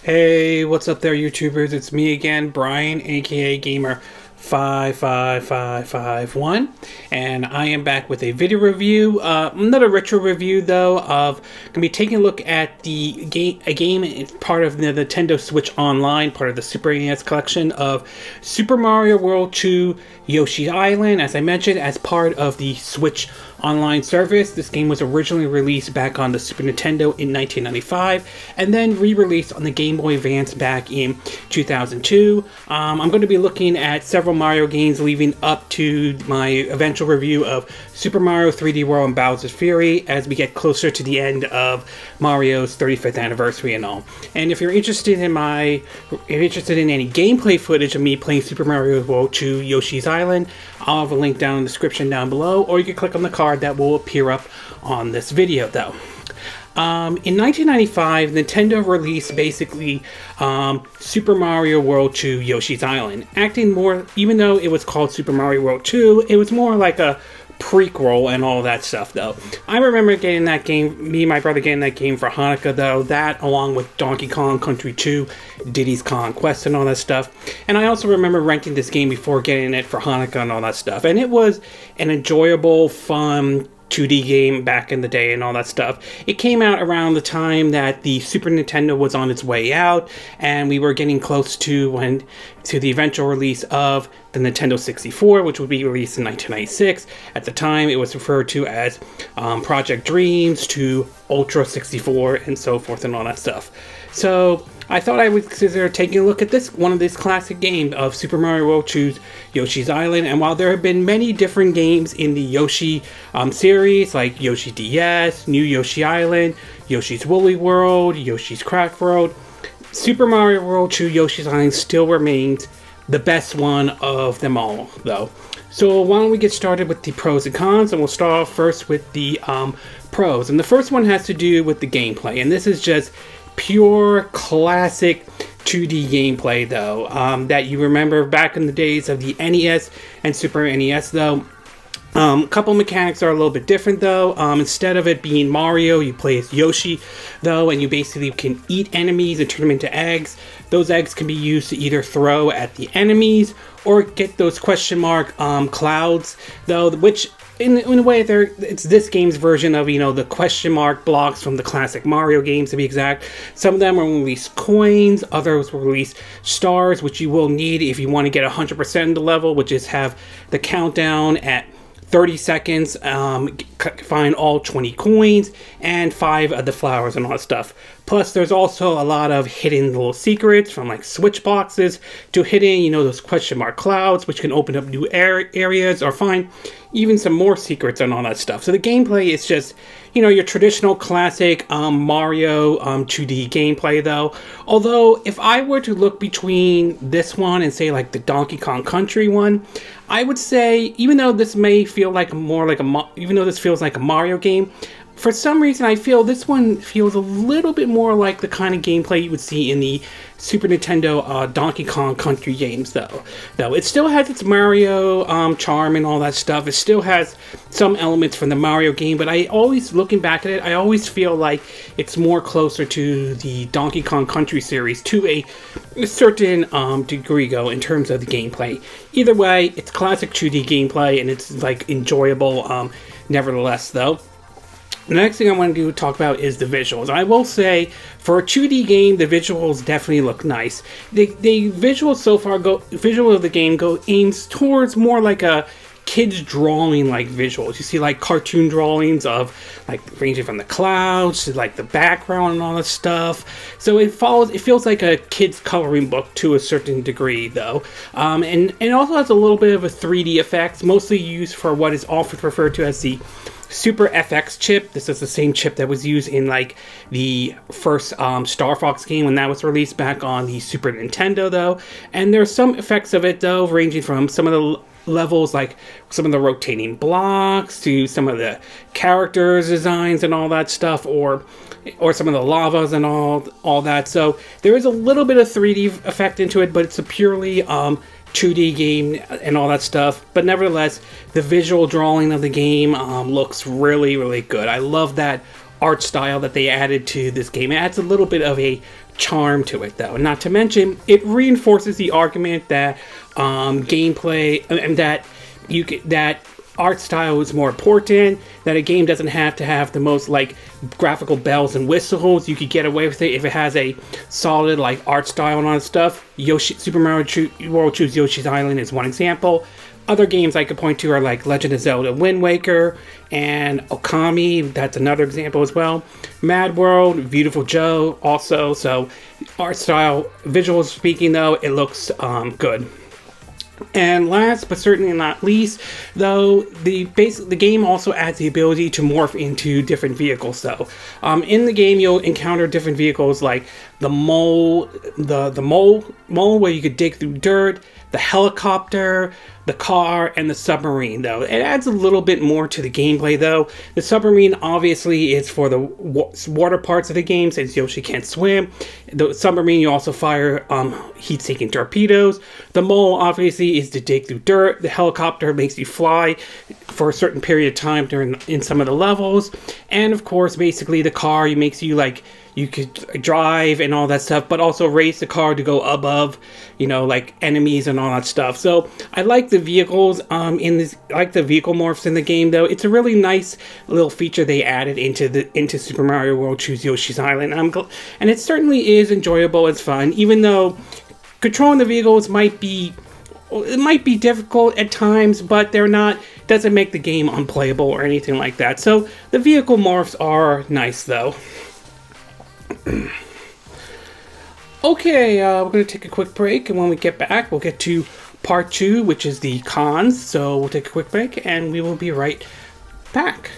Hey, what's up there, YouTubers? It's me again, Brian, aka Gamer 55551, and I am back with a video review, not a retro review though, of gonna be taking a look at a game part of the Nintendo Switch Online, part of the Super NES collection of Super Mario World 2 Yoshi Island. As I mentioned, as part of the Switch Online service, this game was originally released back on the Super Nintendo in 1995, and then re-released on the Game Boy Advance back in 2002. I'm going to be looking at several Mario games leading up to my eventual review of Super Mario 3D World and Bowser's Fury as we get closer to the end of Mario's 35th anniversary and all. And if you're interested in any gameplay footage of me playing Super Mario World 2 Yoshi's Island, I'll have a link down in the description down below, or you can click on the card that will appear up on this video though. In 1995, Nintendo released basically Super Mario World 2 Yoshi's Island, acting more, even though it was called Super Mario World 2, it was more like a prequel and all that stuff though. I remember getting that game, me and my brother getting that game for Hanukkah though, that along with Donkey Kong Country 2, Diddy's Kong Quest and all that stuff. And I also remember renting this game before getting it for Hanukkah and all that stuff. And it was an enjoyable, fun 2D game back in the day and all that stuff. It came out around the time that the Super Nintendo was on its way out, and we were getting close to the eventual release of the Nintendo 64, which would be released in 1996. At the time, it was referred to as Project Dreams to Ultra 64 and so forth and all that stuff. So I thought I would consider taking a look at one of these classic games of Super Mario World 2's Yoshi's Island. And while there have been many different games in the Yoshi series, like Yoshi DS, New Yoshi Island, Yoshi's Woolly World, Yoshi's Craft World, Super Mario World 2 Yoshi's Island still remains the best one of them all, though. So why don't we get started with the pros and cons, and we'll start off first with the pros. And the first one has to do with the gameplay, and this is just pure classic 2D gameplay though, that you remember back in the days of the NES and Super NES though. A couple mechanics are a little bit different though. Instead of it being Mario, you play as Yoshi though, and you basically can eat enemies and turn them into eggs. Those eggs can be used to either throw at the enemies or get those question mark clouds though, which in a way, it's this game's version of, the question mark blocks from the classic Mario games, to be exact. Some of them will release coins, others will release stars, which you will need if you want to get 100% of the level, which is have the countdown at 30 seconds, find all 20 coins, and 5 of the flowers and all that stuff. Plus, there's also a lot of hidden little secrets, from like switch boxes to hidden, those question mark clouds, which can open up new areas or find even some more secrets and all that stuff. So the gameplay is just, your traditional classic Mario 2D gameplay though. Although, if I were to look between this one and say like the Donkey Kong Country one, I would say, even though this may feel like even though this feels like a Mario game, for some reason I feel this one feels a little bit more like the kind of gameplay you would see in the Super Nintendo Donkey Kong Country games though. It still has its Mario charm and all that stuff. It still has some elements from the Mario game, but looking back at it, I always feel like it's more closer to the Donkey Kong Country series to a certain degree though, in terms of the gameplay. Either way, it's classic 2D gameplay and it's like enjoyable nevertheless though. The next thing I want to talk about is the visuals. I will say, for a 2D game, the visuals definitely look nice. The visuals so far visual of the game aims towards more like a kids drawing like visuals. You see like cartoon drawings of like ranging from the clouds to like the background and all that stuff. So it feels like a kid's coloring book to a certain degree though. And it also has a little bit of a 3D effect, mostly used for what is often referred to as the Super FX chip. This is the same chip that was used in like the first Star Fox game when that was released back on the Super Nintendo though. And there's some effects of it though, ranging from some of the levels, like some of the rotating blocks to some of the characters designs and all that stuff, or some of the lavas and all that. So there is a little bit of 3D effect into it, but it's a purely 2D game and all that stuff. But nevertheless, the visual drawing of the game looks really, really good. I love that art style that they added to this game. It adds a little bit of a charm to it, though. Not to mention, it reinforces the argument that gameplay and that art style is more important, that a game doesn't have to have the most like graphical bells and whistles. You could get away with it if it has a solid like art style and all that stuff. Super Mario World Choose Yoshi's Island is one example. Other games I could point to are like Legend of Zelda Wind Waker and Okami. That's another example as well. Mad World, Beautiful Joe also. So art style, visual speaking though, it looks good. And last but certainly not least, though, the game also adds the ability to morph into different vehicles. So, in the game, you'll encounter different vehicles like the mole, the mole where you could dig through dirt, the helicopter, the car, and the submarine, though. It adds a little bit more to the gameplay, though. The submarine, obviously, is for the water parts of the game, since Yoshi can't swim. The submarine, you also fire heat-seeking torpedoes. The mole, obviously, is to dig through dirt. The helicopter makes you fly for a certain period of time in some of the levels. And, of course, basically, the car makes you, like, you could drive and all that stuff, but also race the car to go above, you know, like enemies and all that stuff. So I like the vehicles in this. I like the vehicle morphs in the game, though. It's a really nice little feature they added into Super Mario World Choose Yoshi's Island. And it certainly is enjoyable. It's fun, even though controlling the vehicles might be difficult at times, but they're not. Doesn't make the game unplayable or anything like that. So the vehicle morphs are nice, though. Okay, we're going to take a quick break, and when we get back, we'll get to part 2, which is the cons. So we'll take a quick break, and we will be right back.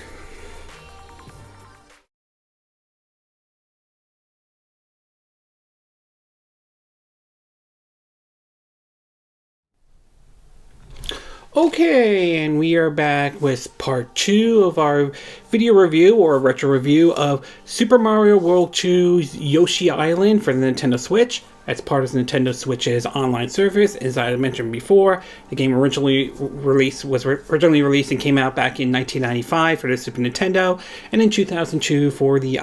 Okay, and we are back with part 2 of our video review or retro review of Super Mario World 2's Yoshi Island for the Nintendo Switch. As part of Nintendo Switch's online service, as I mentioned before, the game was originally released and came out back in 1995 for the Super Nintendo, and in 2002 for the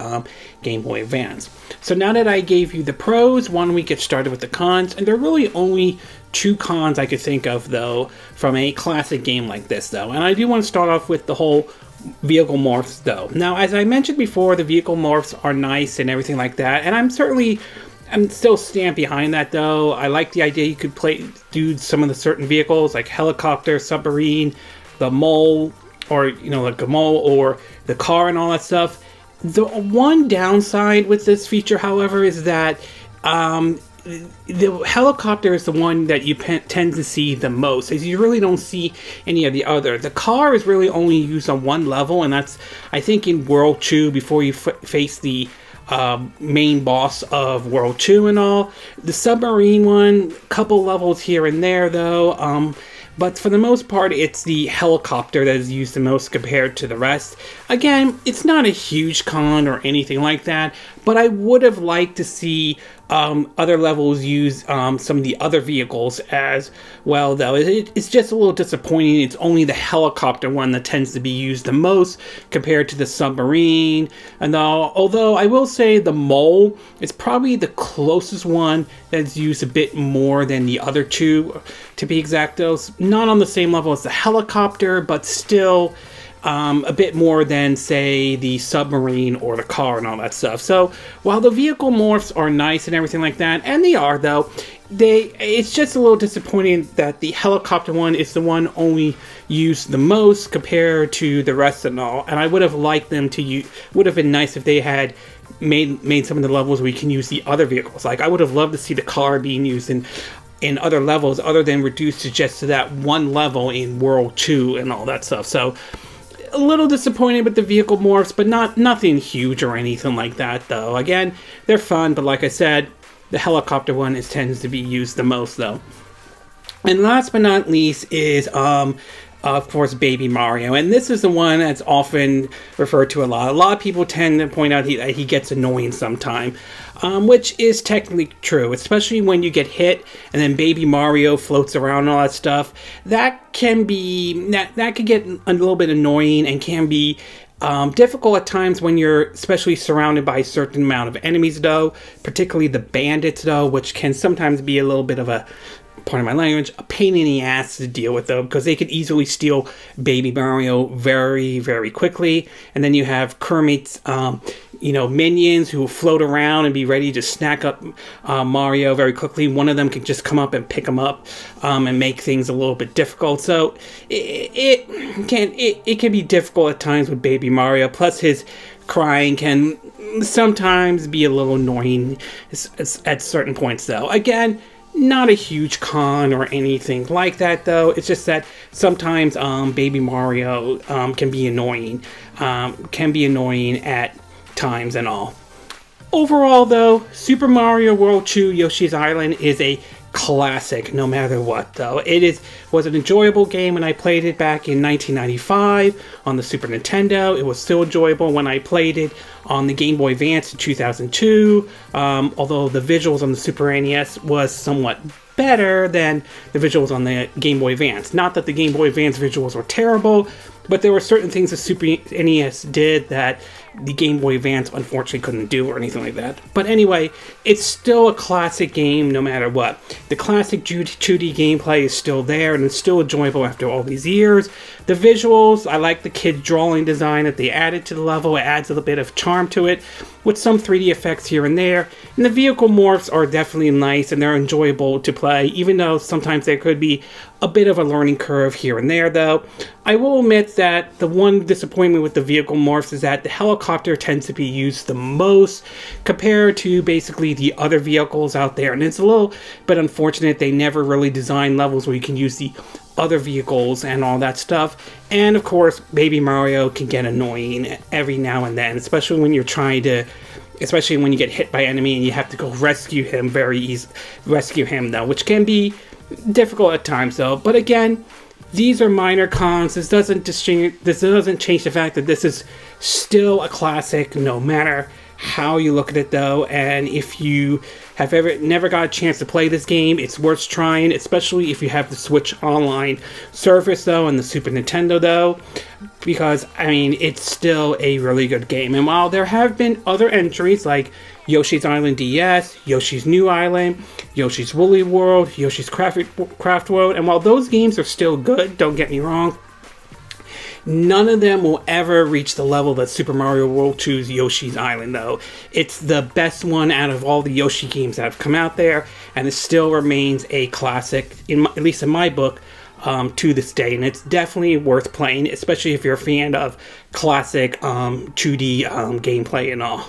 Game Boy Advance. So now that I gave you the pros, why don't we get started with the cons? And there are really only 2 cons I could think of, though, from a classic game like this, though. And I do want to start off with the whole vehicle morphs, though. Now, as I mentioned before, the vehicle morphs are nice and everything like that, and I'm still stand behind that, though. I like the idea you could do some of the certain vehicles like helicopter, submarine, the mole, or like the mole or the car and all that stuff. The one downside with this feature, however, is that the helicopter is the one that you tend to see the most, as you really don't see any of the other. The car is really only used on one level, and that's, I think, in World 2 before you face the main boss of World 2 and all. The submarine one, couple levels here and there, though. But for the most part, it's the helicopter that is used the most compared to the rest. Again, it's not a huge con or anything like that, but I would have liked to see other levels use some of the other vehicles as well, though. It's just a little disappointing. It's only the helicopter one that tends to be used the most compared to the submarine. And although I will say the mole is probably the closest one that's used a bit more than the other 2, to be exact, though. Not on the same level as the helicopter, but still a bit more than, say, the submarine or the car and all that stuff. So while the vehicle morphs are nice and everything like that, and they are, though, it's just a little disappointing that the helicopter one is the one only used the most compared to the rest and all. And I would have liked them to would have been nice if they had made some of the levels where you can use the other vehicles. Like, I would have loved to see the car being used in other levels other than reduced to that one level in World 2 and all that stuff. So a little disappointed with the vehicle morphs, but nothing huge or anything like that, though. Again, they're fun, but like I said, the helicopter one tends to be used the most, though. And last but not least is, of course, Baby Mario. And this is the one that's often referred to a lot. A lot of people tend to point out that he gets annoying sometime, which is technically true, especially when you get hit and then Baby Mario floats around and all that stuff. That can get a little bit annoying and can be Difficult at times when you're especially surrounded by a certain amount of enemies, though, particularly the bandits, though, which can sometimes be a little bit of a, pardon my language, a pain in the ass to deal with, though, because they could easily steal Baby Mario very, very quickly. And then you have Kermit's, minions who will float around and be ready to snack up Mario very quickly. One of them can just come up and pick him up and make things a little bit difficult. So it can be difficult at times with Baby Mario. Plus his crying can sometimes be a little annoying at certain points, though. Again, not a huge con or anything like that, though. It's just that sometimes Baby Mario can be annoying at times and all. Overall, though, Super Mario World 2 Yoshi's Island is a classic no matter what, though. Was an enjoyable game when I played it back in 1995 on the Super Nintendo. It was still enjoyable when I played it on the Game Boy Advance in 2002, although the visuals on the Super NES was somewhat better than the visuals on the Game Boy Advance. Not that the Game Boy Advance visuals were terrible, but there were certain things the Super NES did that the Game Boy Advance unfortunately couldn't do or anything like that. But anyway, it's still a classic game no matter what. The classic 2D gameplay is still there and it's still enjoyable after all these years. The visuals, I like the kid drawing design that they added to the level. It adds a little bit of charm to it with some 3D effects here and there. And the vehicle morphs are definitely nice and they're enjoyable to play, even though sometimes there could be a bit of a learning curve here and there, though. I will admit that the one disappointment with the vehicle morphs is that the helicopter tends to be used the most compared to basically the other vehicles out there. And it's a little bit unfortunate they never really designed levels where you can use the other vehicles and all that stuff. And of course, Baby Mario can get annoying every now and then, especially when you get hit by an enemy and you have to go rescue him though, which can be difficult at times, though. But again, these are minor cons. This doesn't change the fact that this is still a classic no matter how you look at it, though. And if you have never got a chance to play this game, it's worth trying, especially if you have the Switch Online service, though, and the Super Nintendo, though, because I mean, it's still a really good game. And while there have been other entries like Yoshi's Island DS, Yoshi's New Island, Yoshi's Woolly World, Yoshi's Craft World, and while those games are still good, don't get me wrong, none of them will ever reach the level that Super Mario World 2's Yoshi's Island, though. It's the best one out of all the Yoshi games that have come out there, and it still remains a classic, at least in my book, to this day. And it's definitely worth playing, especially if you're a fan of classic 2D gameplay and all.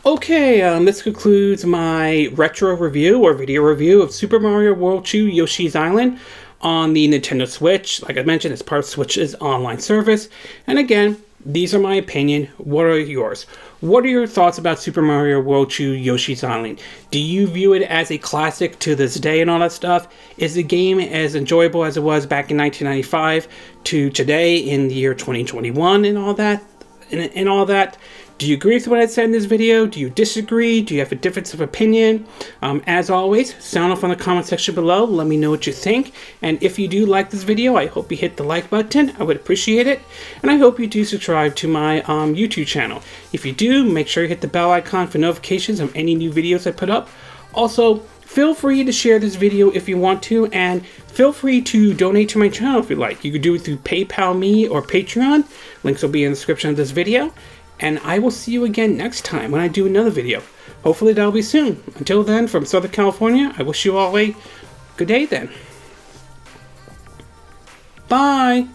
Okay, this concludes my retro review or video review of Super Mario World 2 Yoshi's Island on the Nintendo Switch. Like I mentioned, it's part of Switch's online service. And again, these are my opinion. What are yours? What are your thoughts about Super Mario World 2 Yoshi's Island? Do you view it as a classic to this day and all that stuff? Is the game as enjoyable as it was back in 1995 to today in the year 2021 and all that? And all that? Do you agree with what I said in this video? Do you disagree? Do you have a difference of opinion? As always, sound off on the comment section below. Let me know what you think. And if you do like this video, I hope you hit the like button. I would appreciate it. And I hope you do subscribe to my YouTube channel. If you do, make sure you hit the bell icon for notifications of any new videos I put up. Also, feel free to share this video if you want to, and feel free to donate to my channel if you like. You could do it through PayPal Me or Patreon. Links will be in the description of this video. And I will see you again next time when I do another video. Hopefully that'll be soon. Until then, from Southern California, I wish you all a good day then. Bye!